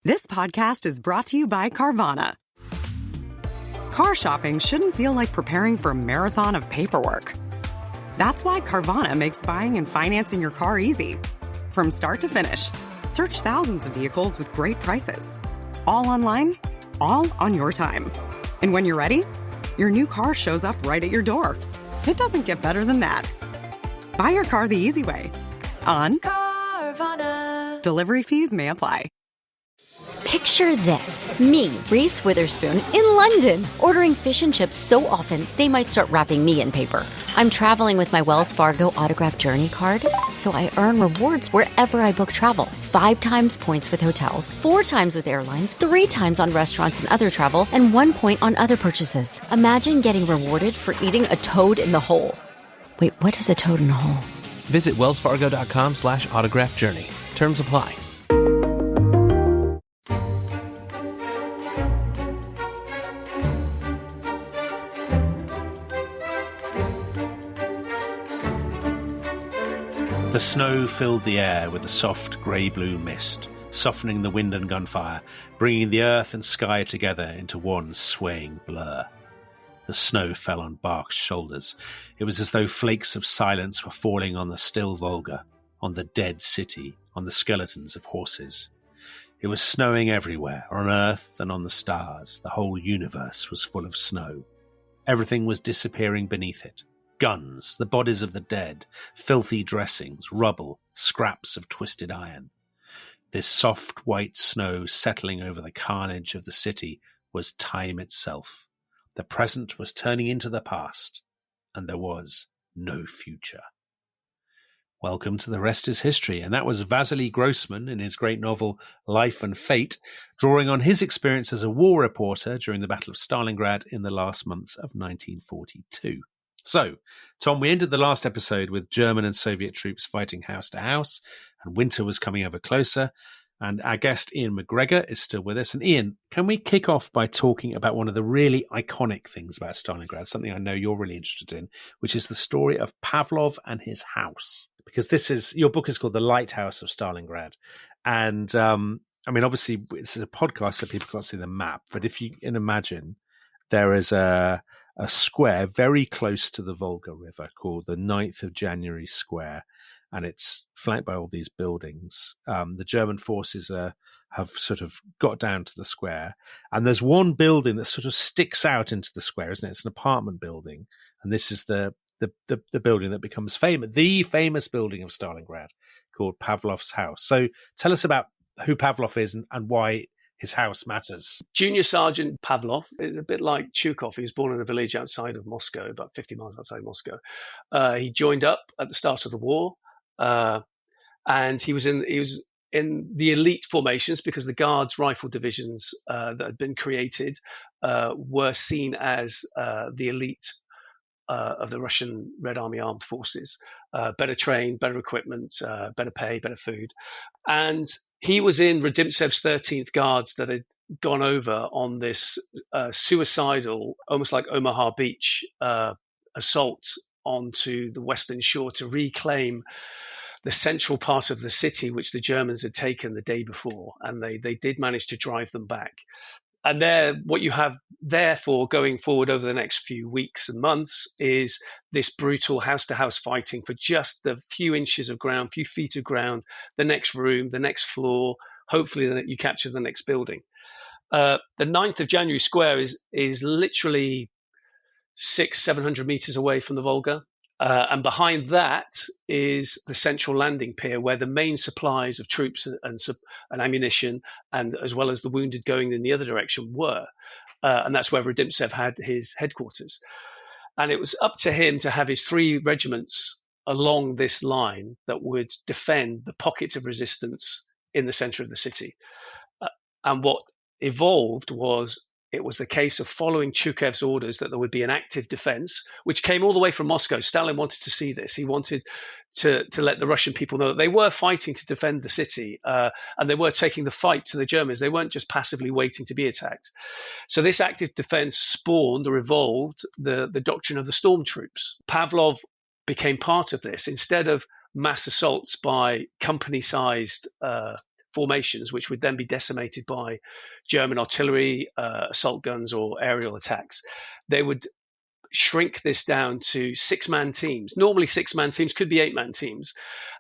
This podcast is brought to you by Carvana. Car shopping shouldn't feel like preparing for a marathon of paperwork. That's why Carvana makes buying and financing your car easy. From start to finish, search thousands of vehicles with great prices. All online, all on your time. And when you're ready, your new car shows up right at your door. It doesn't get better than that. Buy your car the easy way. On Carvana. Delivery fees may apply. Picture this. Me, Reese Witherspoon, in London, ordering fish and chips so often they might start wrapping me in paper. I'm traveling with my Wells Fargo autographed Journey card, so I earn rewards wherever I book travel. 5 times points with hotels, 4 times with airlines, 3 times on restaurants and other travel, and 1 point on other purchases. Imagine getting rewarded for eating a toad in the hole. Wait, what is a toad in a hole? Visit wellsfargo.com/autograph journey. Terms apply. The snow filled the air with a soft grey-blue mist, softening the wind and gunfire, bringing the earth and sky together into one swaying blur. The snow fell on Bach's shoulders. It was as though flakes of silence were falling on the still Volga, on the dead city, on the skeletons of horses. It was snowing everywhere, on Earth and on the stars. The whole universe was full of snow. Everything was disappearing beneath it. Guns, the bodies of the dead, filthy dressings, rubble, scraps of twisted iron. This soft white snow settling over the carnage of the city was time itself. The present was turning into the past, and there was no future. Welcome to The Rest is History, and that was Vasily Grossman in his great novel Life and Fate, drawing on his experience as a war reporter during the Battle of Stalingrad in the last months of 1942. So, Tom, we ended the last episode with German and Soviet troops fighting house to house, and winter was coming ever closer. And our guest, Iain MacGregor, is still with us. And Iain, can we kick off by talking about one of the really iconic things about Stalingrad, something I know you're really interested in, which is the story of Pavlov and his house? Because your book is called The Lighthouse of Stalingrad. And, obviously, this is a podcast, so people can't see the map. But if you can imagine, there is a square very close to the Volga River called the 9th of January Square, and it's flanked by all these buildings. The German forces have sort of got down to the square, and there's one building that sort of sticks out into the square, isn't it? It's an apartment building, and this is the building that becomes famous, the famous building of Stalingrad, called Pavlov's house. So tell us about who Pavlov is and why his house matters. Junior Sergeant Pavlov is a bit like Chukov. He was born in a village outside of Moscow, about 50 miles outside Moscow. He joined up at the start of the war, and he was in the elite formations because the Guards rifle divisions that had been created were seen as the elite of the Russian Red Army armed forces. Better trained, better equipment, better pay, better food. And he was in Radimtsev's 13th Guards that had gone over on this suicidal, almost like Omaha Beach, assault onto the western shore to reclaim the central part of the city, which the Germans had taken the day before. And they did manage to drive them back. And there, what you have therefore going forward over the next few weeks and months is this brutal house-to-house fighting for just the few inches of ground, few feet of ground, the next room, the next floor, hopefully that you capture the next building. The 9th of January Square is literally 600-700 meters away from the Volga. And behind that is the central landing pier where the main supplies of troops and ammunition, and as well as the wounded going in the other direction, were. And that's where Radimtsev had his headquarters. And it was up to him to have his 3 regiments along this line that would defend the pockets of resistance in the center of the city. And what evolved was it was the case of following Chukov's orders that there would be an active defense, which came all the way from Moscow. Stalin wanted to see this. He wanted to let the Russian people know that they were fighting to defend the city, and they were taking the fight to the Germans. They weren't just passively waiting to be attacked. So this active defense spawned or evolved the doctrine of the stormtroops. Pavlov became part of this. Instead of mass assaults by company-sized formations, which would then be decimated by German artillery, assault guns, or aerial attacks. They would shrink this down to 6-man teams. Normally 6-man teams, could be 8-man teams,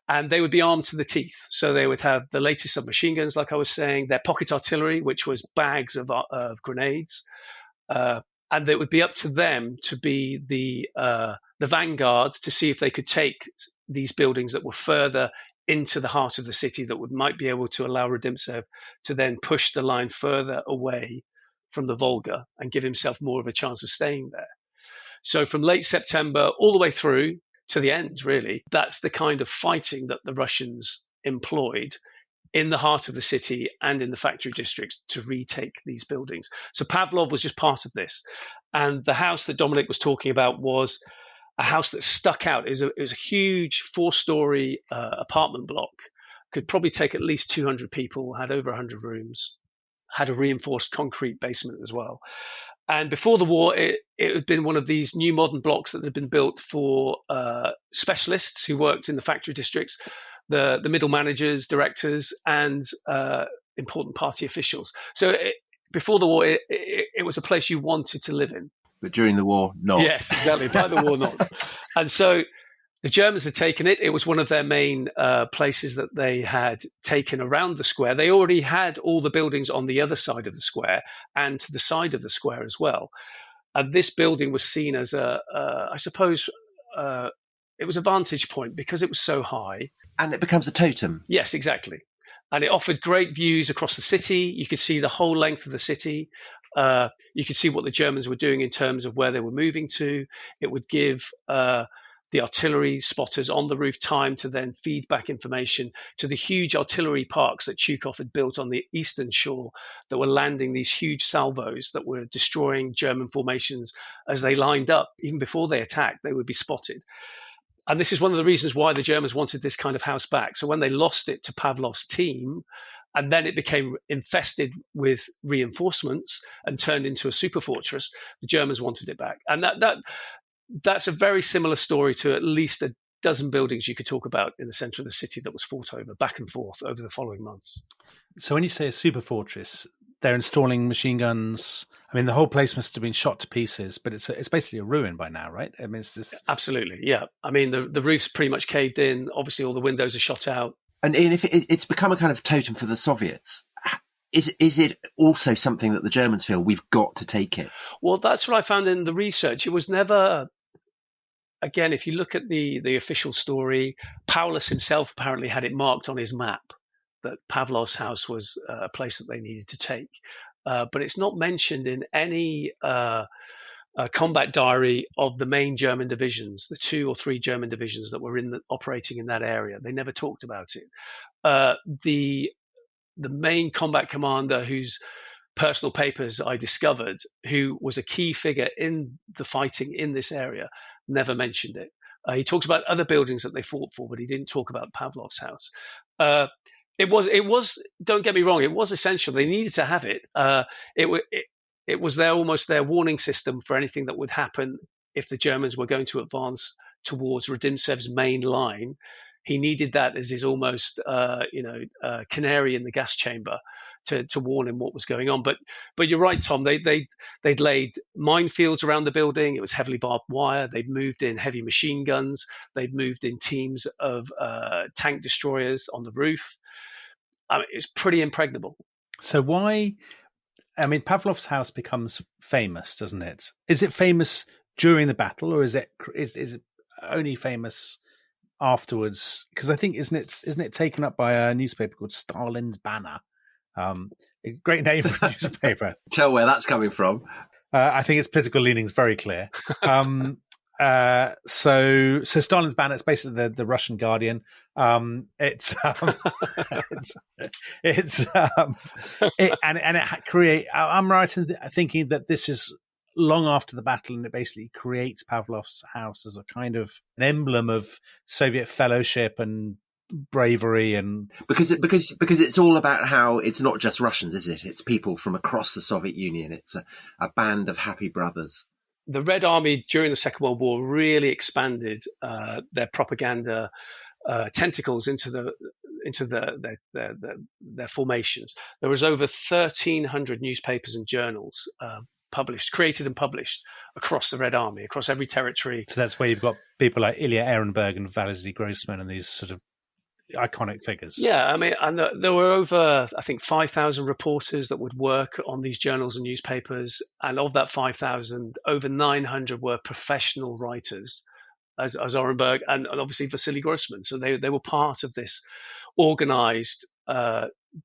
and they would be armed to the teeth. So they would have the latest submachine guns, like I was saying, their pocket artillery, which was bags of grenades, and it would be up to them to be the vanguard to see if they could take these buildings that were further into the heart of the city, that might be able to allow Radimtsev to then push the line further away from the Volga and give himself more of a chance of staying there. So from late September all the way through to the end, really, that's the kind of fighting that the Russians employed in the heart of the city and in the factory districts to retake these buildings. So Pavlov was just part of this. And the house that Dominic was talking about was a house that stuck out. It was a huge 4-story apartment block, could probably take at least 200 people, had over 100 rooms, had a reinforced concrete basement as well. And before the war, it had been one of these new modern blocks that had been built for specialists who worked in the factory districts, the middle managers, directors, and important party officials. So before the war, it was a place you wanted to live in. But during the war, not. Yes, exactly. By the war, not. And so the Germans had taken it. It was one of their main places that they had taken around the square. They already had all the buildings on the other side of the square and to the side of the square as well. And this building was seen as I suppose, it was a vantage point because it was so high. And it becomes a totem. Yes, exactly. And it offered great views across the city. You could see the whole length of the city. You could see what the Germans were doing in terms of where they were moving to. It would give the artillery spotters on the roof time to then feed back information to the huge artillery parks that Chukov had built on the eastern shore that were landing these huge salvos that were destroying German formations as they lined up. Even before they attacked, they would be spotted. And this is one of the reasons why the Germans wanted this kind of house back. So when they lost it to Pavlov's team, and then it became infested with reinforcements and turned into a super fortress, the Germans wanted it back. And that's a very similar story to at least a dozen buildings you could talk about in the center of the city that was fought over, back and forth over the following months. So when you say a super fortress, they're installing machine guns. I mean, the whole place must have been shot to pieces, but it's basically a ruin by now, right? I mean, it's just... Absolutely, yeah. I mean, the roof's pretty much caved in. Obviously, all the windows are shot out. And if it's become a kind of totem for the Soviets, is it also something that the Germans feel we've got to take it? Well, that's what I found in the research. It was never... Again, if you look at the official story, Paulus himself apparently had it marked on his map that Pavlov's house was a place that they needed to take. But it's not mentioned in any combat diary of the main German divisions, the 2 or 3 German divisions that were operating in that area. They never talked about it. The main combat commander whose personal papers I discovered, who was a key figure in the fighting in this area, never mentioned it. He talked about other buildings that they fought for, but he didn't talk about Pavlov's house. It was. Don't get me wrong. It was essential. They needed to have it. It was almost their warning system for anything that would happen if the Germans were going to advance towards Radimtsev's main line. He needed that as his almost, canary in the gas chamber to warn him what was going on. But you're right, Tom. They'd laid minefields around the building. It was heavily barbed wire. They'd moved in heavy machine guns. They'd moved in teams of tank destroyers on the roof. I mean, it's pretty impregnable. So why? I mean, Pavlov's house becomes famous, doesn't it? Is it famous during the battle, or is it only famous afterwards? Because I think isn't it taken up by a newspaper called Stalin's Banner? A great name for a newspaper. Tell where that's coming from. I think its political leaning's very clear. So Stalin's Banner, it's basically the Russian Guardian. And it create. I'm right in thinking that this is long after the battle, and it basically creates Pavlov's house as a kind of an emblem of Soviet fellowship and bravery, and because it's all about how it's not just Russians, is it? It's people from across the Soviet Union. It's a band of happy brothers. The Red Army during the Second World War really expanded their propaganda tentacles into their formations. There was over 1,300 newspapers and journals created and published across the Red Army, across every territory. So that's where you've got people like Ilya Ehrenberg and Valery Grossman and these sort of iconic figures. Yeah, I mean, and there were over, I think, 5,000 reporters that would work on these journals and newspapers. And of that 5,000, over 900 were professional writers, as Ehrenberg and obviously Vasily Grossman. So they were part of this organized,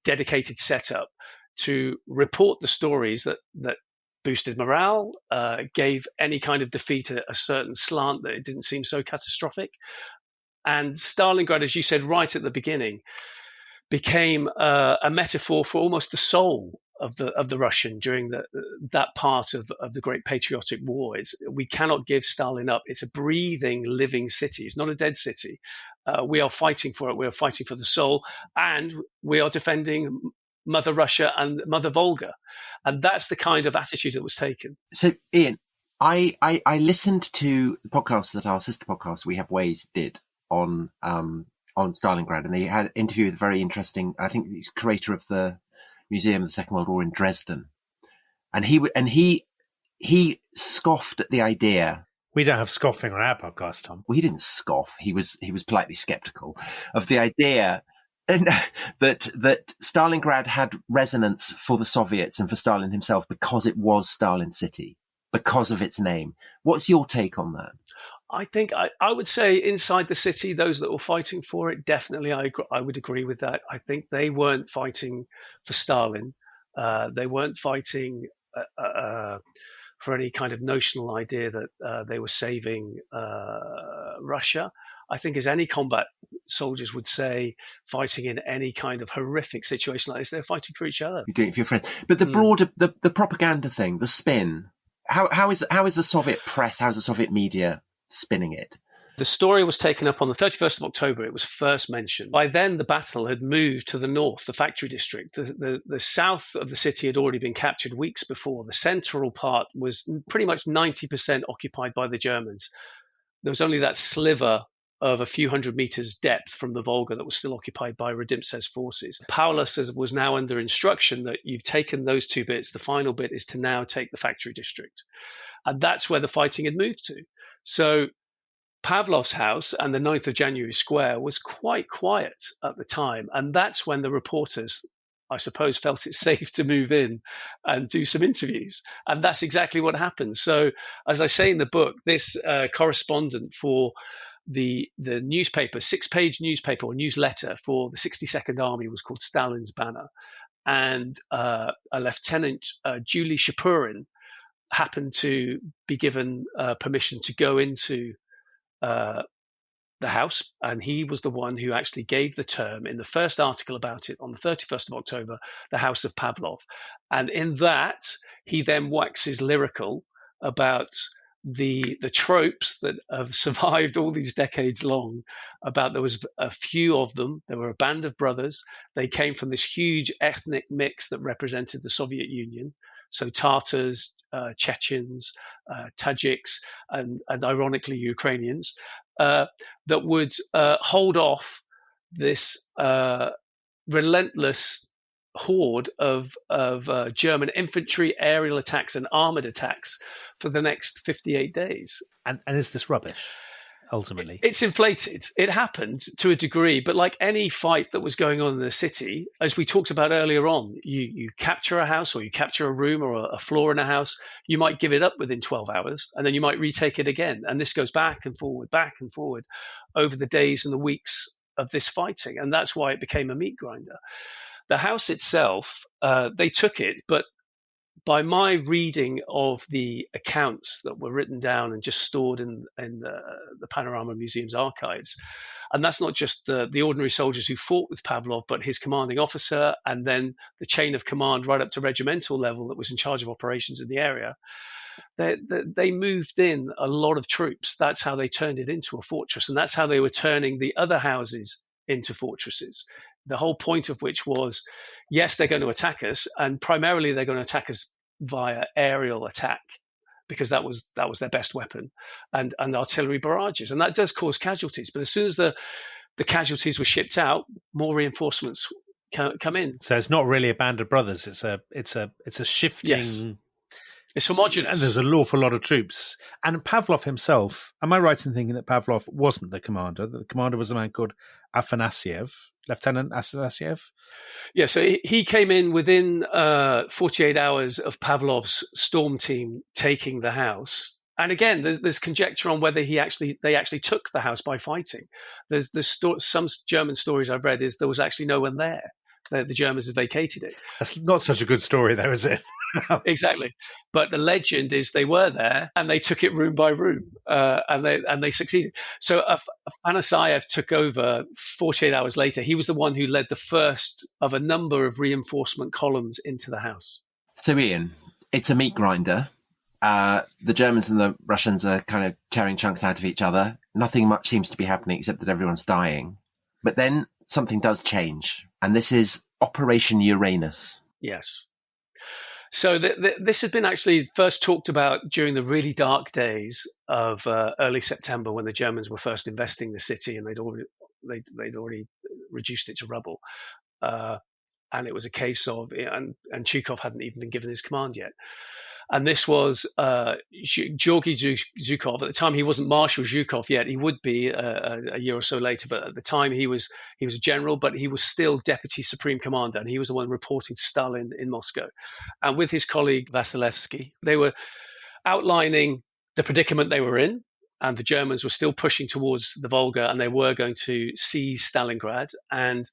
dedicated setup to report the stories that boosted morale, gave any kind of defeat a certain slant that it didn't seem so catastrophic. And Stalingrad, as you said right at the beginning, became a metaphor for almost the soul of the Russian during that part of the Great Patriotic War. We cannot give Stalin up. It's a breathing, living city. It's not a dead city. We are fighting for it. We are fighting for the soul, and we are defending Mother Russia and Mother Volga. And that's the kind of attitude that was taken. So, Iain, I listened to the podcast that our sister podcast, We Have Ways, did on Stalingrad, and they had an interview with a very interesting, I think he's curator of the Museum of the Second World War in Dresden. And he scoffed at the idea. We don't have scoffing on our podcast, Tom. Well, he didn't scoff. He was politely skeptical of the idea that Stalingrad had resonance for the Soviets and for Stalin himself because it was Stalin's city, because of its name. What's your take on that? I think I would say inside the city, those that were fighting for it, definitely I would agree with that. I think they weren't fighting for Stalin. They weren't fighting for any kind of notional idea that they were saving Russia. I think, as any combat soldiers would say, fighting in any kind of horrific situation like this, they're fighting for each other. You're doing it for your friends. But the broader, the propaganda thing, the spin, how is the Soviet press, how is the Soviet media spinning it? The story was taken up on the 31st of October. It was first mentioned. By then, the battle had moved to the north, the factory district. The south of the city had already been captured weeks before. The central part was pretty much 90% occupied by the Germans. There was only that sliver of a few hundred meters depth from the Volga that was still occupied by Radimtsev's forces. Pavlov was now under instruction that you've taken those two bits. The final bit is to now take the factory district. And that's where the fighting had moved to. So Pavlov's house and the 9th of January Square was quite quiet at the time. And that's when the reporters, I suppose, felt it safe to move in and do some interviews. And that's exactly what happened. So, as I say in the book, this correspondent for the newspaper, 6-page newspaper or newsletter for the 62nd Army was called Stalin's Banner. And a Lieutenant Julie Shapurin happened to be given permission to go into the house, and he was the one who actually gave the term in the first article about it on the 31st of October, the House of Pavlov. And in that, he then waxes lyrical about the tropes that have survived all these decades long, about there was a few of them. There were a band of brothers. They came from this huge ethnic mix that represented the Soviet Union. So Tatars, Chechens, Tajiks, and ironically Ukrainians, that would hold off this relentless horde of German infantry, aerial attacks, and armored attacks for the next 58 days. And is this rubbish? Ultimately, it's inflated. It happened to a degree, but like any fight that was going on in the city, as we talked about earlier on, you capture a house or you capture a room or a floor in a house, you might give it up within 12 hours and then you might retake it again. And this goes back and forward over the days and the weeks of this fighting. And that's why it became a meat grinder. The house itself, they took it, but by my reading of the accounts that were written down and just stored in the Panorama Museum's archives, and that's not just the ordinary soldiers who fought with Pavlov, but his commanding officer and then the chain of command right up to regimental level that was in charge of operations in the area, they moved in a lot of troops. That's how they turned it into a fortress, and that's how they were turning the other houses into fortresses. The whole point of which was, yes, they're going to attack us, and primarily they're going to attack us via aerial attack, because that was their best weapon, and artillery barrages, and that does cause casualties. But as soon as the the casualties were shipped out, more reinforcements come in. So it's not really a band of brothers. It's a shifting. Yes. It's homogenous. And there's an awful lot of troops. And Pavlov himself, am I right in thinking that Pavlov wasn't the commander? That the commander was a man called Afanasyev, Lieutenant Afanasyev? Yeah, so he came in within 48 hours of Pavlov's storm team taking the house. And again, there's conjecture on whether they actually took the house by fighting. There's some German stories I've read is there was actually no one there. The Germans had vacated it. That's not such a good story, though, is it? Exactly. But the legend is they were there and they took it room by room, and they succeeded. So Afanasyev took over 48 hours later. He was the one who led the first of a number of reinforcement columns into the house. So, Ian, it's a meat grinder. The Germans and the Russians are kind of tearing chunks out of each other. Nothing much seems to be happening except that everyone's dying. But then something does change. And this is Operation Uranus. Yes. So this had been actually first talked about during the really dark days of early September when the Germans were first investing the city and they'd already reduced it to rubble. And it was a case of, and Zhukov hadn't even been given his command yet. And this was Georgy Zhukov. At the time, he wasn't Marshal Zhukov yet. He would be a year or so later. But at the time, he was a general, but he was still Deputy Supreme Commander. And he was the one reporting to Stalin in Moscow. And with his colleague Vasilevsky, they were outlining the predicament they were in. And the Germans were still pushing towards the Volga, and they were going to seize Stalingrad. And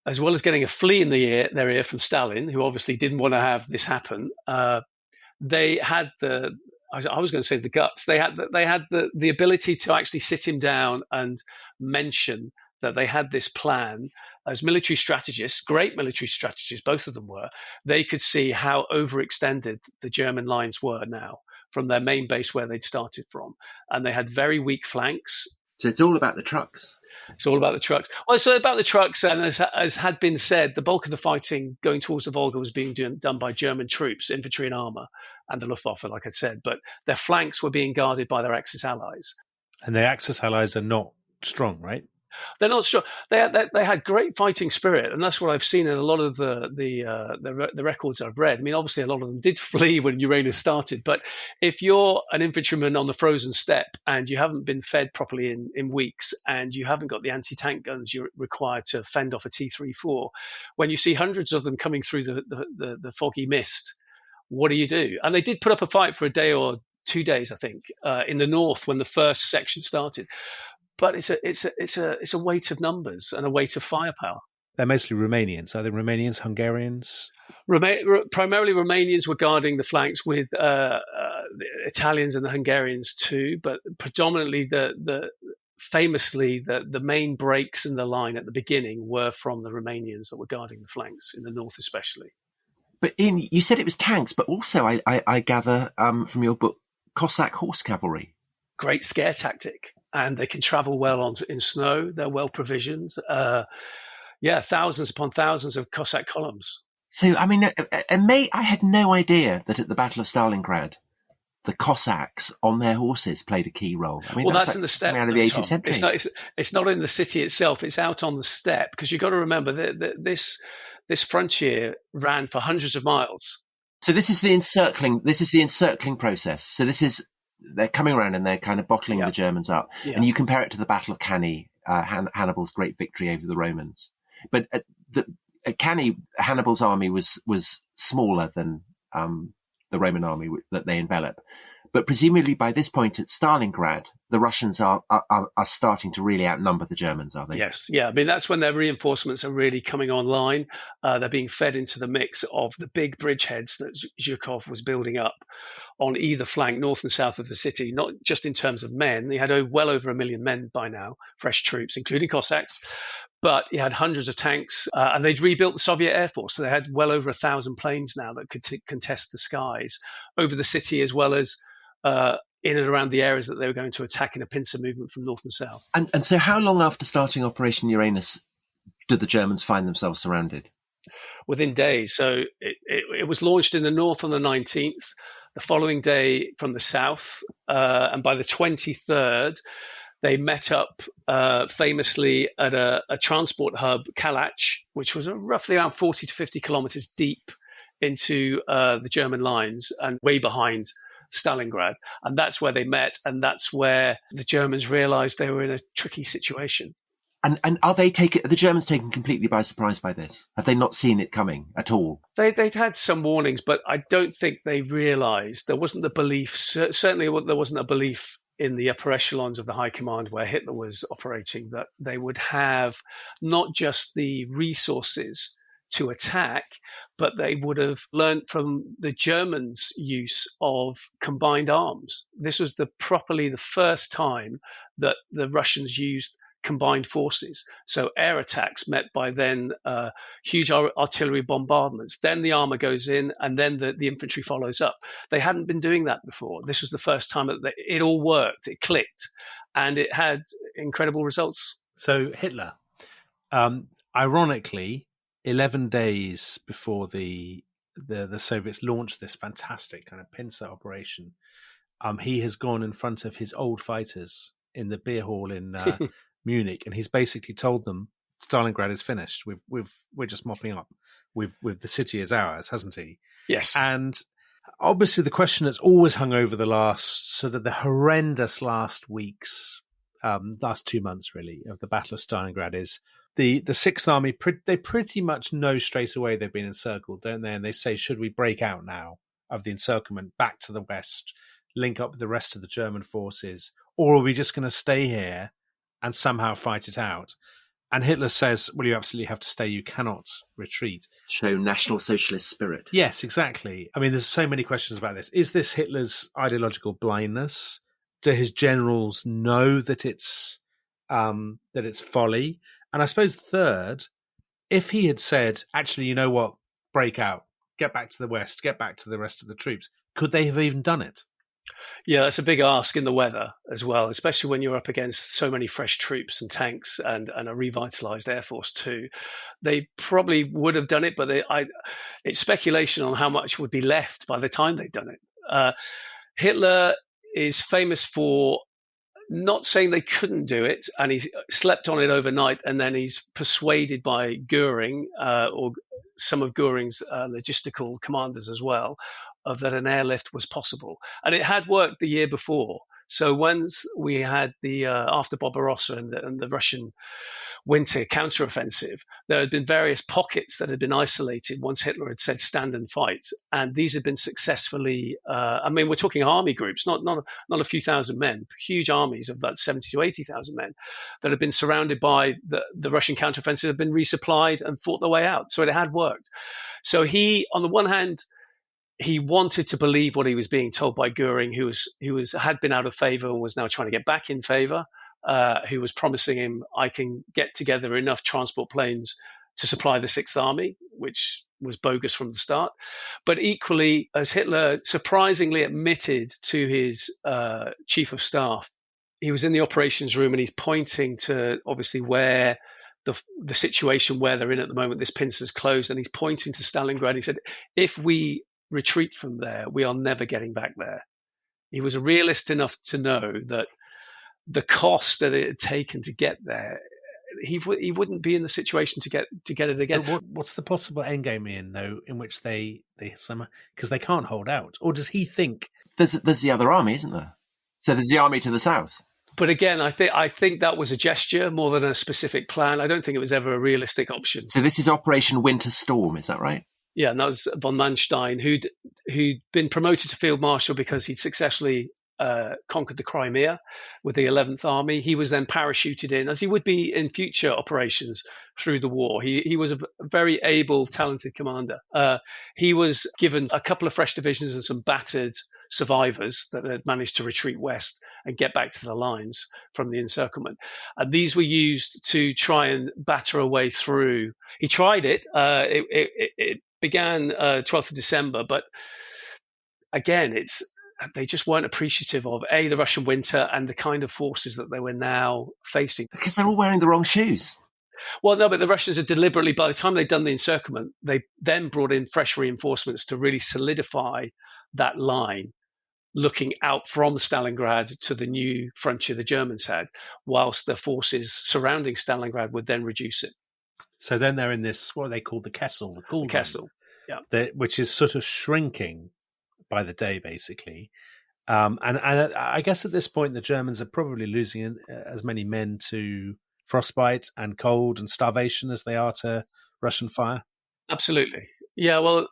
as well as getting a flea in their ear from Stalin, who obviously didn't want to have this happen, they had I was going to say the guts. They had the ability to actually sit him down and mention that they had this plan. As military strategists, great military strategists, both of them were, they could see how overextended the German lines were now from their main base where they'd started from. And they had very weak flanks. So it's all about the trucks. It's all about the trucks. Well, it's all about the trucks. And as had been said, the bulk of the fighting going towards the Volga was being done by German troops, infantry and armor, and the Luftwaffe, like I said. But their flanks were being guarded by their Axis allies. And their Axis allies are not strong, right? They're not strong. They had great fighting spirit, and that's what I've seen in a lot of the records I've read. I mean, obviously, a lot of them did flee when Uranus started. But if you're an infantryman on the frozen steppe and you haven't been fed properly in weeks, and you haven't got the anti-tank guns you're required to fend off a T-34, when you see hundreds of them coming through the foggy mist, what do you do? And they did put up a fight for a day or 2 days, I think, in the north when the first section started. But it's a weight of numbers and a weight of firepower. They're mostly Romanians. Are they Romanians, Hungarians? Primarily Romanians were guarding the flanks with the Italians and the Hungarians too, but predominantly famously the main breaks in the line at the beginning were from the Romanians that were guarding the flanks in the north especially. But Ian, you said it was tanks, but also I gather from your book, Cossack horse cavalry. Great scare tactic. And they can travel well in snow. They're well provisioned. Thousands upon thousands of Cossack columns. So, I mean, I had no idea that at the Battle of Stalingrad, the Cossacks on their horses played a key role. I mean, well, that's in the steppe out of the 18th century. It's not in the city itself. It's out on the steppe, because you've got to remember that this frontier ran for hundreds of miles. So this is the encircling process. So they're coming around and they're kind of bottling the Germans up. Yeah. And you compare it to the Battle of Cannae, Hannibal's great victory over the Romans. But at Cannae, Hannibal's army was smaller than the Roman army that they envelop. But presumably by this point at Stalingrad, the Russians are starting to really outnumber the Germans, are they? Yes. Yeah. I mean, that's when their reinforcements are really coming online. They're being fed into the mix of the big bridgeheads that Zhukov was building up on either flank, north and south of the city, not just in terms of men. He had well over 1 million men by now, fresh troops, including Cossacks. But he had hundreds of tanks, and they'd rebuilt the Soviet Air Force. So they had well over 1,000 planes now that could contest the skies over the city, as well as in and around the areas that they were going to attack in a pincer movement from north and south. And so how long after starting Operation Uranus did the Germans find themselves surrounded? Within days. So it was launched in the north on the 19th, the following day from the south, and by the 23rd, They met up famously at a transport hub, Kalach, which was roughly around 40 to 50 kilometers deep into the German lines and way behind Stalingrad. And that's where they met. And that's where the Germans realized they were in a tricky situation. And are the Germans taken completely by surprise by this? Have they not seen it coming at all? They'd had some warnings, but I don't think they realized. There wasn't the belief, certainly there wasn't a belief in the upper echelons of the high command where Hitler was operating, that they would have not just the resources to attack, but they would have learned from the Germans' use of combined arms. This was properly the first time that the Russians used combined forces. So air attacks met by then huge artillery bombardments. Then the armor goes in, and then the infantry follows up. They hadn't been doing that before. This was the first time that it all worked. It clicked, and it had incredible results. So Hitler, ironically, 11 days before the Soviets launched this fantastic kind of pincer operation, he has gone in front of his old fighters in the beer hall in Munich, and he's basically told them Stalingrad is finished. We're just mopping up. With the city is ours, hasn't he? Yes. And obviously, the question that's always hung over the horrendous last weeks, last 2 months really, of the Battle of Stalingrad is the Sixth Army. They pretty much know straight away they've been encircled, don't they? And they say, should we break out now of the encirclement back to the west, link up with the rest of the German forces, or are we just going to stay here and somehow fight it out? And Hitler says, well, you absolutely have to stay. You cannot retreat. Show National Socialist spirit. Yes, exactly. I mean, there's so many questions about this. Is this Hitler's ideological blindness? Do his generals know that it's folly? And I suppose third, if he had said, actually, you know what, break out, get back to the west, get back to the rest of the troops, could they have even done it? Yeah, that's a big ask in the weather as well, especially when you're up against so many fresh troops and tanks and a revitalized air force too. They probably would have done it, but it's speculation on how much would be left by the time they'd done it. Hitler is famous for not saying they couldn't do it, and he's slept on it overnight, and then he's persuaded by Goering or some of Goering's logistical commanders as well, of that an airlift was possible. And it had worked the year before. So once we had the after Barbarossa and the Russian winter counteroffensive, there had been various pockets that had been isolated once Hitler had said stand and fight, and these had been successfully. We're talking army groups, not a few thousand men, huge armies of about 70 to 80,000 men that had been surrounded by the Russian counteroffensive, had been resupplied and fought their way out. So it had worked. So he, on the one hand, he wanted to believe what he was being told by Goering, who had been out of favor and was now trying to get back in favor, who was promising him, I can get together enough transport planes to supply the Sixth Army, which was bogus from the start. But equally, as Hitler surprisingly admitted to his chief of staff, he was in the operations room and he's pointing to obviously where the situation where they're in at the moment, this pincer's closed, and he's pointing to Stalingrad. He said, if we retreat from there, we are never getting back there. He was a realist enough to know that the cost that it had taken to get there, he wouldn't be in the situation to get it again. What's the possible end game, Ian, though, in which they somehow, because they can't hold out, or does he think there's the other army, isn't there? So there's the army to the south. But again, I think that was a gesture more than a specific plan. I don't think it was ever a realistic option. So this is Operation Winter Storm, is that right? Yeah, and that was von Manstein, who'd been promoted to Field Marshal because he'd successfully conquered the Crimea with the 11th Army. He was then parachuted in, as he would be in future operations through the war. He was a very able, talented commander. He was given a couple of fresh divisions and some battered survivors that had managed to retreat west and get back to the lines from the encirclement. And these were used to try and batter a way through. He tried it. It began 12th of December, but again, they just weren't appreciative of the Russian winter and the kind of forces that they were now facing. Because they're all wearing the wrong shoes. Well, no, but the Russians had deliberately, by the time they'd done the encirclement, they then brought in fresh reinforcements to really solidify that line. looking out from Stalingrad to the new frontier the Germans had, whilst the forces surrounding Stalingrad would then reduce it. So then they're in this, what they call the Kessel, the cauldron, Kessel, which is sort of shrinking by the day, basically. And I guess at this point, the Germans are probably losing as many men to frostbite and cold and starvation as they are to Russian fire. Absolutely. Yeah, well,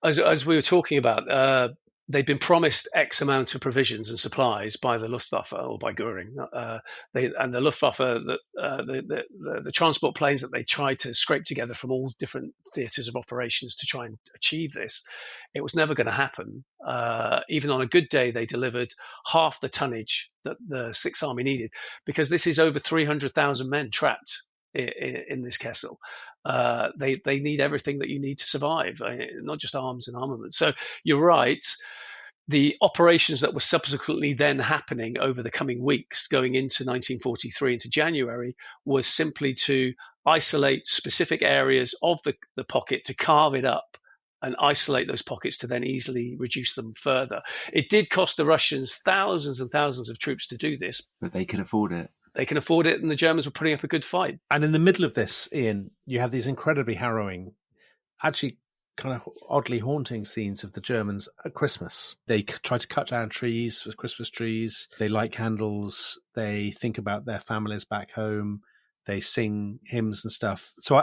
as we were talking about, they'd been promised X amount of provisions and supplies by the Luftwaffe or by Goering. And the Luftwaffe, the transport planes that they tried to scrape together from all different theatres of operations to try and achieve this, it was never going to happen. Even on a good day, they delivered half the tonnage that the Sixth Army needed, because this is over 300,000 men trapped in this Kessel. They need everything that you need to survive, not just arms and armaments. So you're right. The operations that were subsequently then happening over the coming weeks, going into 1943 into January, was simply to isolate specific areas of the pocket, to carve it up and isolate those pockets to then easily reduce them further. It did cost the Russians thousands and thousands of troops to do this. But they could afford it. They can afford it, and the Germans were putting up a good fight. And in the middle of this, Ian, you have these incredibly harrowing, actually kind of oddly haunting scenes of the Germans at Christmas. They try to cut down trees with Christmas trees. They light candles. They think about their families back home. They sing hymns and stuff. So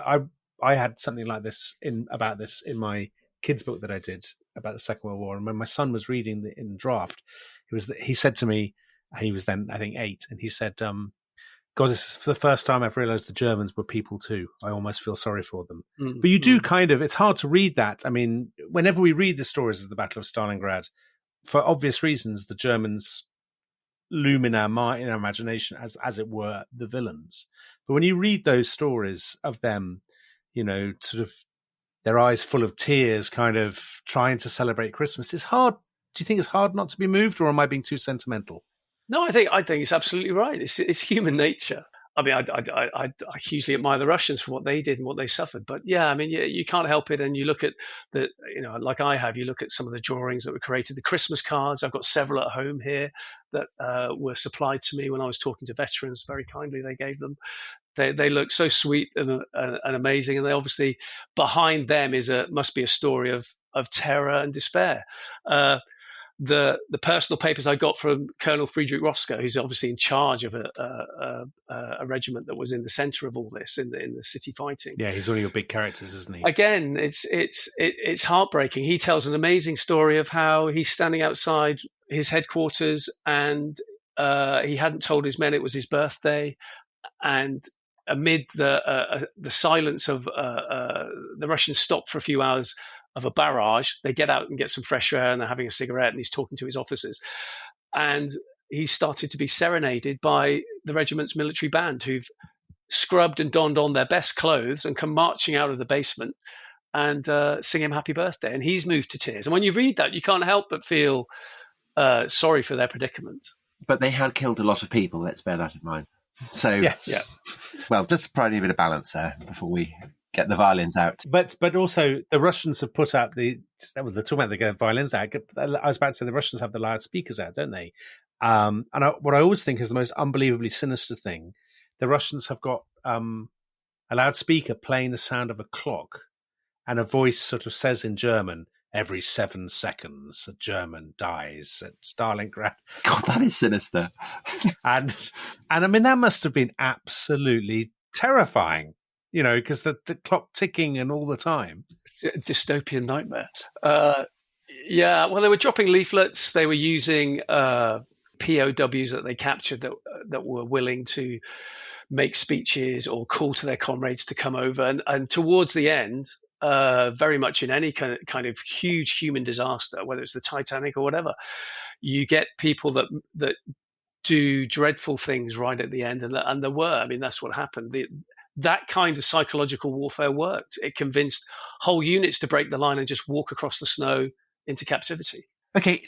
I had something like this about this in my kids' book that I did about the Second World War. And when my son was reading in draft, he said to me, he was then, I think, 8, and he said, God, this is for the first time I've realized the Germans were people too. I almost feel sorry for them. Mm-hmm. But you do it's hard to read that. I mean, whenever we read the stories of the Battle of Stalingrad, for obvious reasons, the Germans loom in our imagination as it were, the villains. But when you read those stories of them, sort of their eyes full of tears, kind of trying to celebrate Christmas, it's hard. Do you think it's hard not to be moved, or am I being too sentimental? No, I think it's absolutely right. It's human nature. I mean, I hugely admire the Russians for what they did and what they suffered. But yeah, I mean, you can't help it. And you look at like I have, you look at some of the drawings that were created, the Christmas cards. I've got several at home here that were supplied to me when I was talking to veterans. Very kindly, they gave them. They look so sweet and amazing. And they obviously, behind them must be a story of terror and despair. The personal papers I got from Colonel Friedrich Roscoe, who's obviously in charge of a regiment that was in the center of all this in the city fighting. Yeah, he's one of your big characters, isn't he? Again, it's heartbreaking. He tells an amazing story of how he's standing outside his headquarters and he hadn't told his men it was his birthday, and amid the silence of the Russians stopped for a few hours of a barrage. They get out and get some fresh air, and they're having a cigarette, and he's talking to his officers. And he started to be serenaded by the regiment's military band, who've scrubbed and donned on their best clothes and come marching out of the basement and sing him happy birthday. And he's moved to tears. And when you read that, you can't help but feel sorry for their predicament. But they had killed a lot of people, let's bear that in mind. So, yeah. Well, just probably a bit of balance there before we get the violins out. But also, the Russians have put out they're talking about the violins out. I was about to say the Russians have the loudspeakers out, don't they? What I always think is the most unbelievably sinister thing, the Russians have got a loudspeaker playing the sound of a clock, and a voice sort of says in German, every 7 seconds a German dies at Stalingrad. God, that is sinister. and I mean, that must have been absolutely terrifying. Because the clock ticking and all the time. It's a dystopian nightmare. Yeah, well, they were dropping leaflets. They were using POWs that they captured that were willing to make speeches or call to their comrades to come over. And towards the end, very much in any kind of huge human disaster, whether it's the Titanic or whatever, you get people that do dreadful things right at the end. And there were. I mean, that's what happened. That kind of psychological warfare worked. It convinced whole units to break the line and just walk across the snow into captivity. Okay,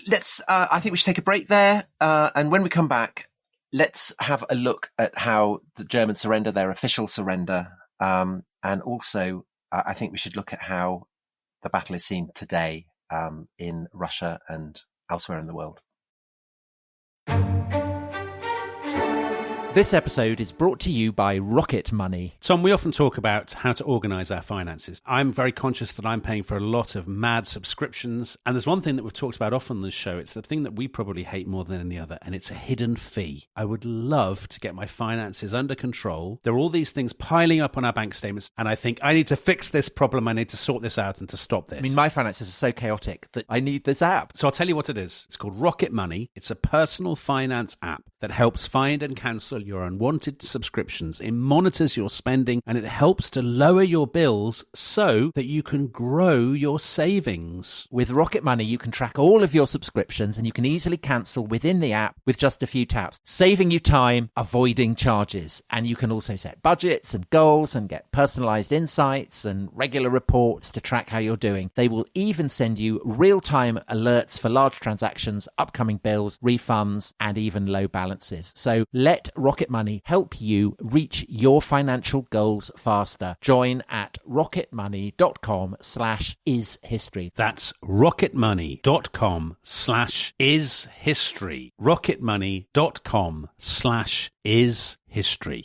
I think we should take a break there. And when we come back, let's have a look at how the Germans surrender, their official surrender. And also, I think we should look at how the battle is seen today in Russia and elsewhere in the world. This episode is brought to you by Rocket Money. Tom, we often talk about how to organise our finances. I'm very conscious that I'm paying for a lot of mad subscriptions. And there's one thing that we've talked about often on this show. It's the thing that we probably hate more than any other, and it's a hidden fee. I would love to get my finances under control. There are all these things piling up on our bank statements, and I think I need to fix this problem. I need to sort this out and to stop this. I mean, my finances are so chaotic that I need this app. So I'll tell you what it is. It's called Rocket Money. It's a personal finance app that helps find and cancel your unwanted subscriptions. It monitors your spending and it helps to lower your bills so that you can grow your savings. With Rocket Money, you can track all of your subscriptions and you can easily cancel within the app with just a few taps, saving you time, avoiding charges. And you can also set budgets and goals and get personalized insights and regular reports to track how you're doing. They will even send you real-time alerts for large transactions, upcoming bills, refunds, and even low balances. So let Rocket Money help you reach your financial goals faster. Join at rocketmoney.com/ishistory. That's rocketmoney.com/ishistory. rocketmoney.com/ishistory.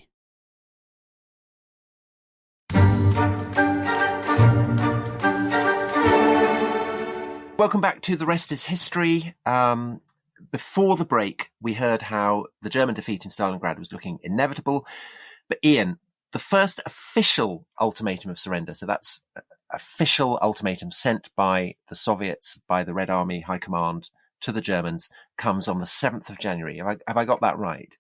Welcome back to The Rest is History. Before the break, we heard how the German defeat in Stalingrad was looking inevitable. But Iain, the first official ultimatum of surrender, so that's official ultimatum sent by the Soviets, by the Red Army High Command to the Germans, comes on the 7th of January. Have I got that right?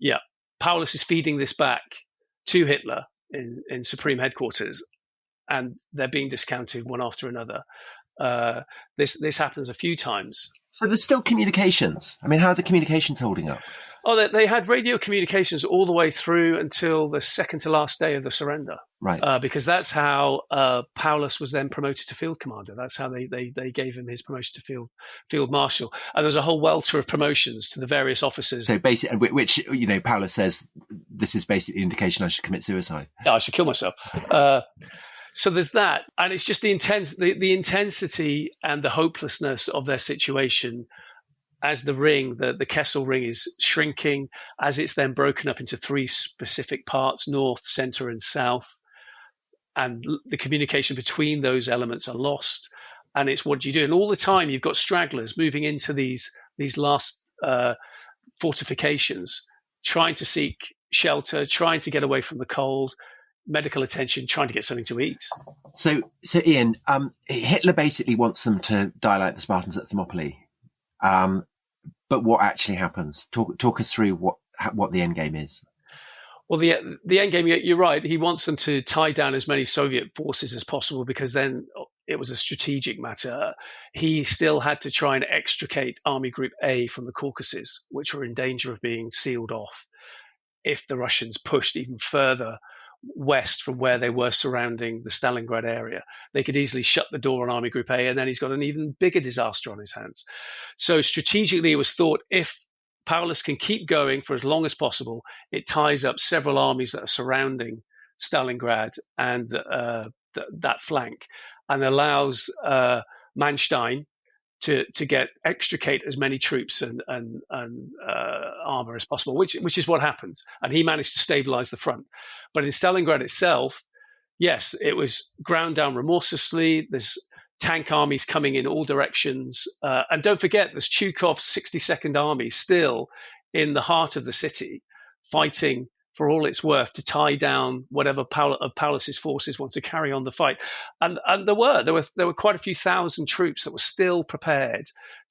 Yeah. Paulus is feeding this back to Hitler in Supreme Headquarters, and they're being discounted one after another. This happens a few times. So there's still communications. I mean, how are the communications holding up? Oh, they had radio communications all the way through until the second to last day of the surrender. Right. Because that's how Paulus was then promoted to field commander. That's how they gave him his promotion to field marshal. And there's a whole welter of promotions to the various officers. So basically, which, Paulus says, this is basically the indication I should commit suicide. Yeah, I should kill myself. So there's that. And it's just the intensity and the hopelessness of their situation as the ring, the Kessel ring, is shrinking, as it's then broken up into three specific parts, north, center, and south. And the communication between those elements are lost. And it's what do you do? And all the time you've got stragglers moving into these last fortifications, trying to seek shelter, trying to get away from the cold, medical attention, trying to get something to eat. So Iain, Hitler basically wants them to die like the Spartans at Thermopylae. But what actually happens? Talk us through what the end game is. Well, the end game, you're right. He wants them to tie down as many Soviet forces as possible, because then it was a strategic matter. He still had to try and extricate Army Group A from the Caucasus, which were in danger of being sealed off if the Russians pushed even further west from where they were surrounding the Stalingrad area. They could easily shut the door on Army Group A, and then he's got an even bigger disaster on his hands. So strategically, it was thought if Paulus can keep going for as long as possible, it ties up several armies that are surrounding Stalingrad and that flank, and allows Manstein to extricate as many troops and armor as possible, which is what happened. And he managed to stabilize the front. But in Stalingrad itself, yes, it was ground down remorselessly. There's tank armies coming in all directions. And don't forget, there's Chukov's 62nd Army still in the heart of the city, fighting for all it's worth to tie down whatever of Paulus's forces want to carry on the fight. And there were quite a few thousand troops that were still prepared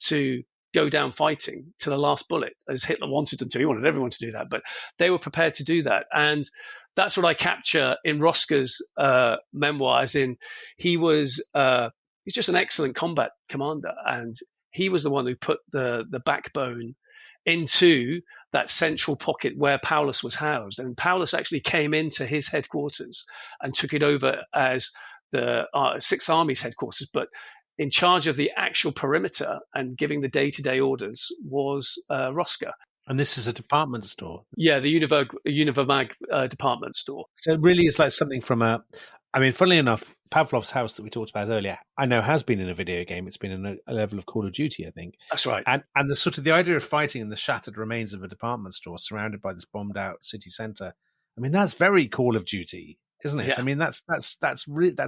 to go down fighting to the last bullet, as Hitler wanted them to. He wanted everyone to do that, but they were prepared to do that. And that's what I capture in Rosker's memoirs. He's just an excellent combat commander, and he was the one who put the backbone into that central pocket where Paulus was housed. And Paulus actually came into his headquarters and took it over as the Sixth Army's headquarters, but in charge of the actual perimeter and giving the day-to-day orders was Rosker. And this is a department store? Yeah, the Univermag department store. So it really is like something from a I mean, funnily enough, Pavlov's house that we talked about earlier, I know has been in a video game. It's been in a level of Call of Duty, I think. That's right. And the sort of the idea of fighting in the shattered remains of a department store surrounded by this bombed out city centre. I mean, that's very Call of Duty, isn't it? Yeah. I mean, that's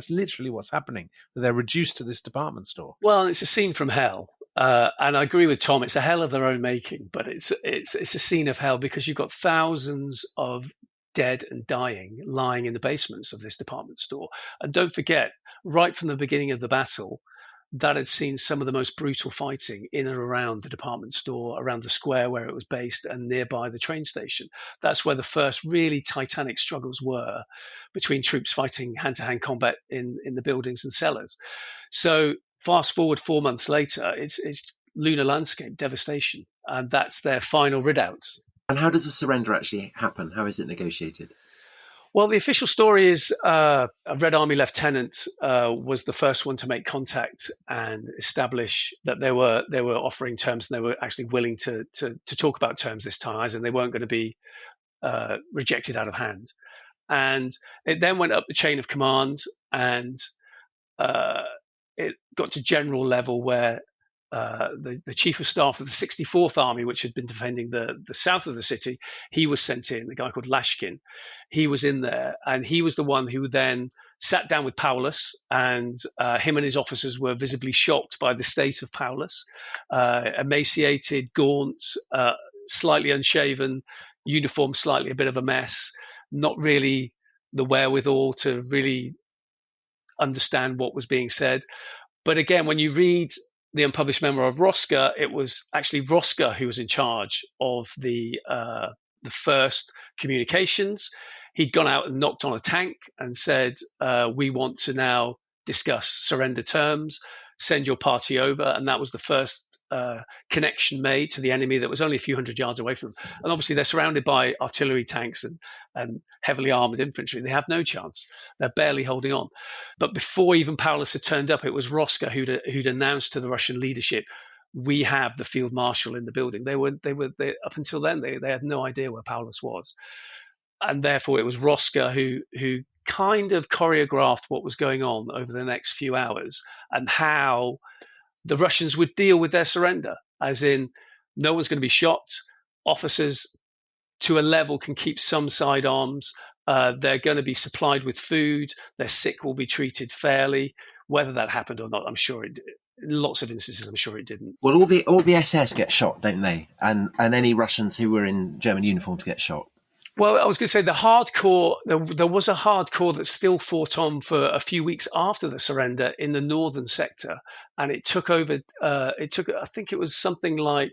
literally what's happening. They're reduced to this department store. Well, it's a scene from hell. And I agree with Tom. It's a hell of their own making, but it's a scene of hell because you've got thousands of dead and dying lying in the basements of this department store. And don't forget, right from the beginning of the battle, that had seen some of the most brutal fighting in and around the department store, around the square where it was based, and nearby the train station. That's where the first really titanic struggles were between troops fighting hand-to-hand combat in the buildings and cellars. So fast forward 4 months later, it's lunar landscape devastation, and that's their final readout. And how does the surrender actually happen? How is it negotiated? Well, the official story is a Red Army lieutenant was the first one to make contact and establish that they were offering terms, and they were actually willing to talk about terms this time, as in they weren't going to be rejected out of hand. And it then went up the chain of command, and it got to general level where the chief of staff of the 64th Army, which had been defending the south of the city, he was sent in, a guy called Lashkin. He was in there, and he was the one who then sat down with Paulus, and him and his officers were visibly shocked by the state of Paulus, emaciated, gaunt, slightly unshaven, uniform slightly a bit of a mess, not really the wherewithal to really understand what was being said. But again, when you read the unpublished memoir of Rosca, it was actually Rosca who was in charge of the first communications. He'd gone out and knocked on a tank and said, we want to now discuss surrender terms, send your party over. And that was the first connection made to the enemy that was only a few hundred yards away from them. And obviously they're surrounded by artillery, tanks, and heavily armored infantry. They have no chance. They're barely holding on. But before even Paulus had turned up, it was Rosca who'd announced to the Russian leadership, we have the field marshal in the building. They were up until then, they had no idea where Paulus was. And therefore it was Rosca who kind of choreographed what was going on over the next few hours and how the Russians would deal with their surrender, as in no one's going to be shot. Officers to a level can keep some sidearms. They're going to be supplied with food. Their sick will be treated fairly. Whether that happened or not, I'm sure it did. In lots of instances, I'm sure it didn't. Well, all the SS get shot, don't they? And any Russians who were in German uniforms get shot. Well, I was going to say the hardcore, there was a hardcore that still fought on for a few weeks after the surrender in the northern sector. And it took over, I think it was something like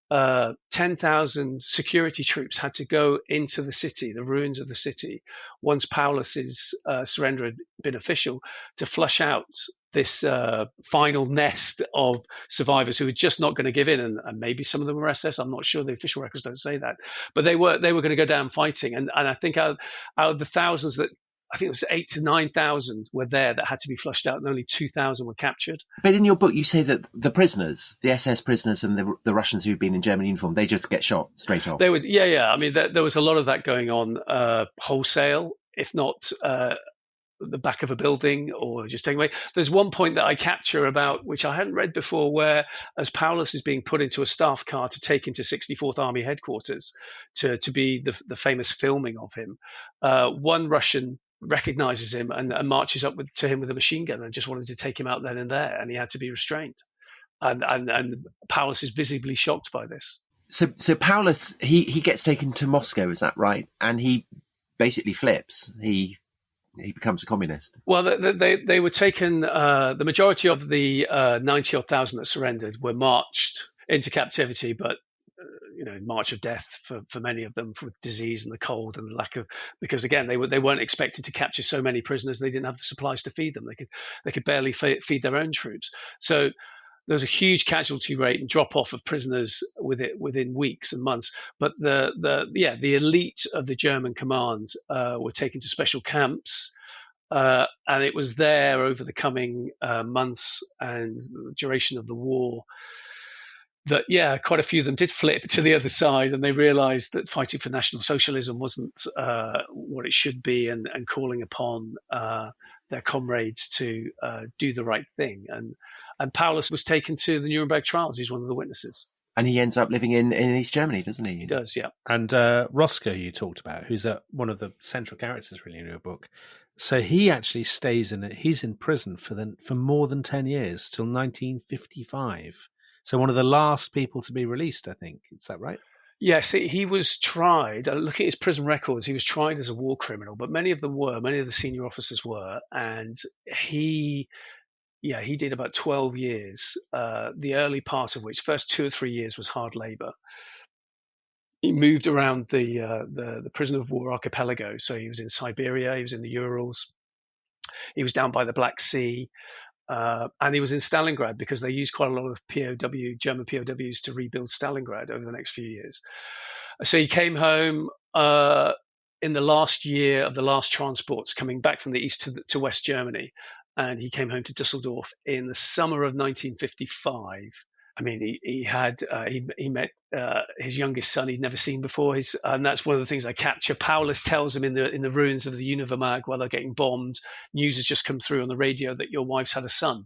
10,000 security troops had to go into the city, the ruins of the city, once Paulus's surrender had been official, to flush out this final nest of survivors who were just not going to give in, and maybe some of them were SS. I'm not sure. The official records don't say that, but they were going to go down fighting. And I think out of the thousands that, I think it was 8,000 to 9,000 were there that had to be flushed out, and only 2,000 were captured. But in your book, you say that the prisoners, the SS prisoners, and the Russians who've been in German uniform, they just get shot straight off. They would, yeah. I mean, there was a lot of that going on wholesale, if not the back of a building or just taking away. There's one point that I capture about, which I hadn't read before, where as Paulus is being put into a staff car to take him to 64th Army headquarters to be the famous filming of him, one Russian recognizes him and marches up to him with a machine gun and just wanted to take him out then and there, and he had to be restrained. And Paulus is visibly shocked by this. So Paulus, he gets taken to Moscow, is that right? And he basically flips. He becomes a communist. Well, they were taken. The majority of the 90,000 that surrendered were marched into captivity, but march of death for many of them, with disease and the cold and the lack of, because again they weren't expected to capture so many prisoners. They didn't have the supplies to feed them. They could barely feed their own troops. So there was a huge casualty rate and drop off of prisoners within weeks and months. But the elite of the German command were taken to special camps. And it was there over the coming months and the duration of the war that quite a few of them did flip to the other side, and they realised that fighting for National Socialism wasn't what it should be, and calling upon their comrades to do the right thing. And Paulus was taken to the Nuremberg trials. He's one of the witnesses. And he ends up living in East Germany, doesn't he? He does, yeah. And Roscoe, you talked about, who's one of the central characters really in your book. So he actually stays in it. He's in prison for more than 10 years, till 1955. So one of the last people to be released, I think. Is that right? Yes, he was tried. Look at his prison records. He was tried as a war criminal, but many of the senior officers were. And he did about 12 years, the early part of which, first 2 or 3 years, was hard labor. He moved around the prison of war archipelago. So he was in Siberia, he was in the Urals, he was down by the Black Sea. And he was in Stalingrad because they used quite a lot of German POWs to rebuild Stalingrad over the next few years. So he came home in the last year of the last transports coming back from the east to West Germany. And he came home to Dusseldorf in the summer of 1955. I mean, he met his youngest son he'd never seen before. And that's one of the things I capture. Paulus tells him in the ruins of the Univermag while they're getting bombed, news has just come through on the radio that your wife's had a son,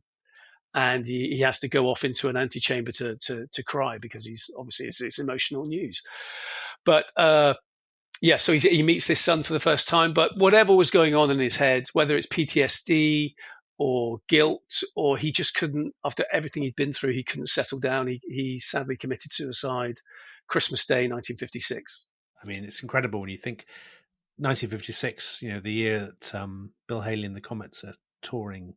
and he has to go off into an antechamber to cry because he's obviously it's emotional news. But so he meets this son for the first time. But whatever was going on in his head, whether it's PTSD or guilt, or he just couldn't, after everything he'd been through, he couldn't settle down. He sadly committed suicide Christmas Day, 1956. I mean, it's incredible when you think 1956, the year that Bill Haley and the Comets are touring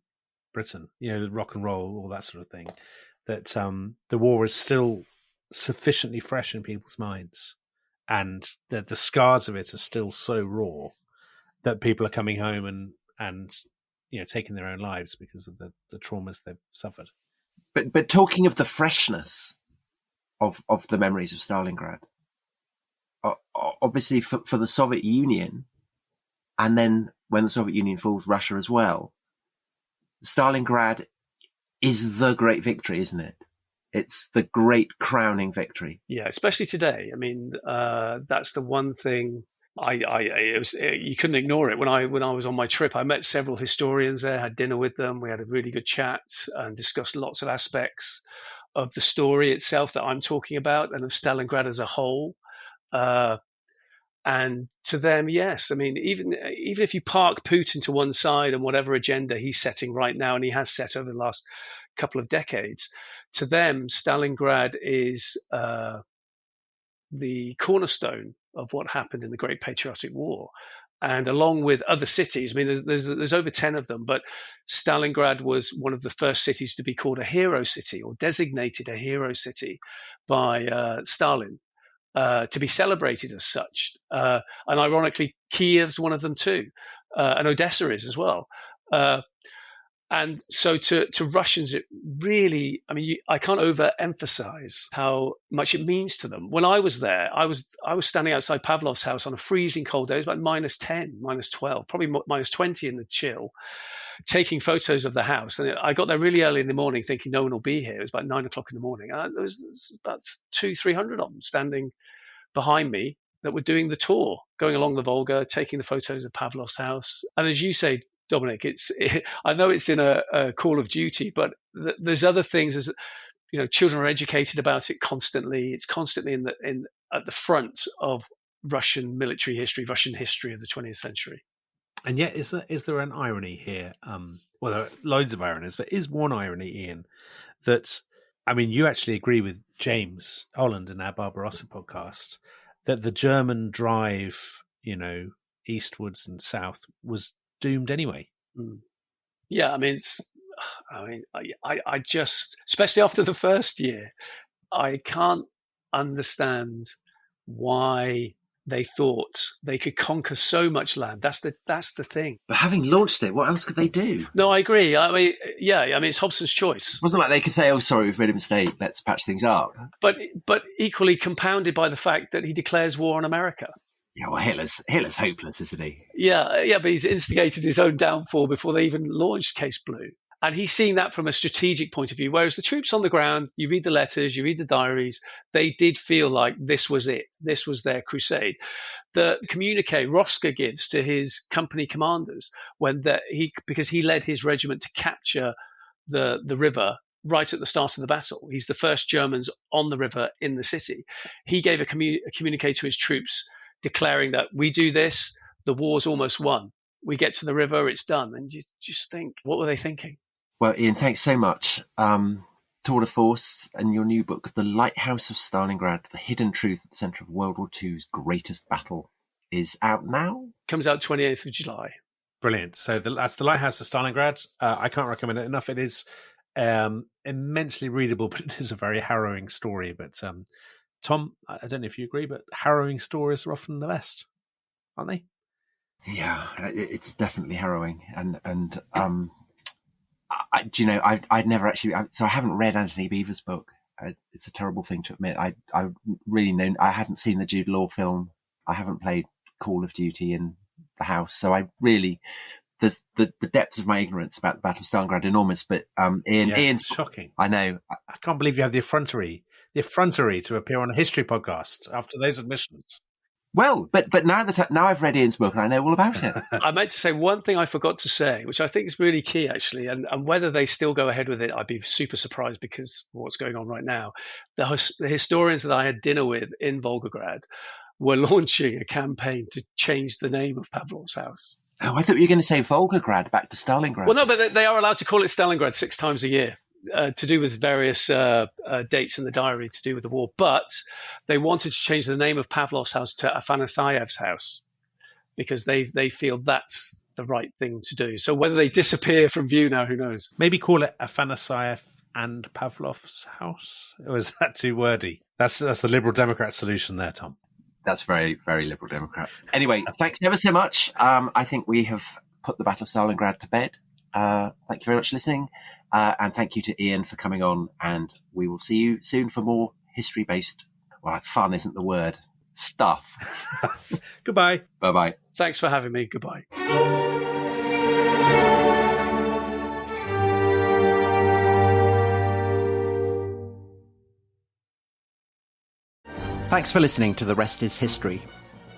Britain, the rock and roll, all that sort of thing, that the war is still sufficiently fresh in people's minds, and that the scars of it are still so raw that people are coming home and taking their own lives because of the traumas they've suffered. But talking of the freshness of the memories of Stalingrad, obviously for the Soviet Union, and then when the Soviet Union falls, Russia as well, Stalingrad is the great victory, isn't it? It's the great crowning victory. Yeah, especially today. I mean, that's the one thing. You couldn't ignore it. When I was on my trip, I met several historians there, had dinner with them. We had a really good chat and discussed lots of aspects of the story itself that I'm talking about and of Stalingrad as a whole. And to them, yes. I mean, even if you park Putin to one side and whatever agenda he's setting right now, and he has set over the last couple of decades, to them, Stalingrad is the cornerstone of what happened in the Great Patriotic War. And along with other cities, I mean, there's over 10 of them, but Stalingrad was one of the first cities to be called a hero city, or designated a hero city by Stalin, to be celebrated as such. And ironically, Kiev's one of them too, and Odessa is as well. And so to Russians, it really, I mean, I can't overemphasize how much it means to them. When I was there, I was standing outside Pavlov's house on a freezing cold day. It was about -10, -12, probably -20 in the chill, taking photos of the house. And I got there really early in the morning thinking no one will be here. It was about 9 o'clock in the morning. There was about 200-300 of them standing behind me that were doing the tour, going along the Volga, taking the photos of Pavlov's house. And as you say, Dominic, I know it's in a call of duty, but there's other things. As children are educated about it constantly. It's constantly at the front of Russian military history, Russian history of the 20th century. And yet, is there an irony here? Well, there are loads of ironies, but is one irony, Iain, that, I mean, you actually agree with James Holland in our Barbarossa podcast that the German drive, eastwards and south was doomed anyway. Yeah, I just, especially after the first year, I can't understand why they thought they could conquer so much land. That's the thing. But having launched it, what else could they do? No, I agree. I mean, it's Hobson's choice. It wasn't like they could say, "Oh, sorry, we've made a mistake. Let's patch things up." But equally compounded by the fact that he declares war on America. Yeah, well, Hitler's hopeless, isn't he? Yeah, but he's instigated his own downfall before they even launched Case Blue. And he's seeing that from a strategic point of view, whereas the troops on the ground, you read the letters, you read the diaries, they did feel like this was it. This was their crusade. The communique Rosca gives to his company commanders because he led his regiment to capture the river right at the start of the battle. He's the first Germans on the river in the city. He gave a communique to his troops declaring that we do this, the war's almost won. We get to the river, it's done. And you just think, what were they thinking? Well, Ian, thanks so much. Tour de Force and your new book, The Lighthouse of Stalingrad, The Hidden Truth at the Centre of World War II's Greatest Battle, is out now? Comes out 28th of July. Brilliant. So that's The Lighthouse of Stalingrad. I can't recommend it enough. It is immensely readable, but it is a very harrowing story. But Tom, I don't know if you agree, but harrowing stories are often the best, aren't they? Yeah, it's definitely harrowing. And I'd never actually, so I haven't read Anthony Beevor's book. It's a terrible thing to admit. I really know, I haven't seen the Jude Law film. I haven't played Call of Duty in the house. So I really, there's the depths of my ignorance about the Battle of Stalingrad enormous, but Ian's shocking. I know. I can't believe you have the effrontery to appear on a history podcast after those admissions. Well, but now I've read Ian's book and I know all about it. I meant to say one thing I forgot to say, which I think is really key, actually, and whether they still go ahead with it, I'd be super surprised because of what's going on right now. The historians that I had dinner with in Volgograd were launching a campaign to change the name of Pavlov's house. Oh, I thought you were going to say Volgograd back to Stalingrad. Well, no, but they are allowed to call it Stalingrad 6 times a year. To do with various dates in the diary to do with the war. But they wanted to change the name of Pavlov's house to Afanasiyev's house because they feel that's the right thing to do. So whether they disappear from view now, who knows? Maybe call it Afanasyev and Pavlov's house? Or is that too wordy? That's the Liberal Democrat solution there, Tom. That's very, very Liberal Democrat. Anyway, thanks ever so much. I think we have put the Battle of Stalingrad to bed. Thank you very much for listening. And thank you to Ian for coming on. And we will see you soon for more history-based, well, fun isn't the word, stuff. Goodbye. Bye-bye. Thanks for having me. Goodbye. Thanks for listening to The Rest is History.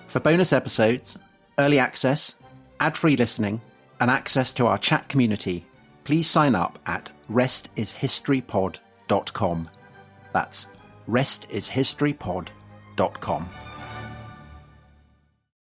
For bonus episodes, early access, ad-free listening, and access to our chat community, please sign up at restishistorypod.com. That's restishistorypod.com.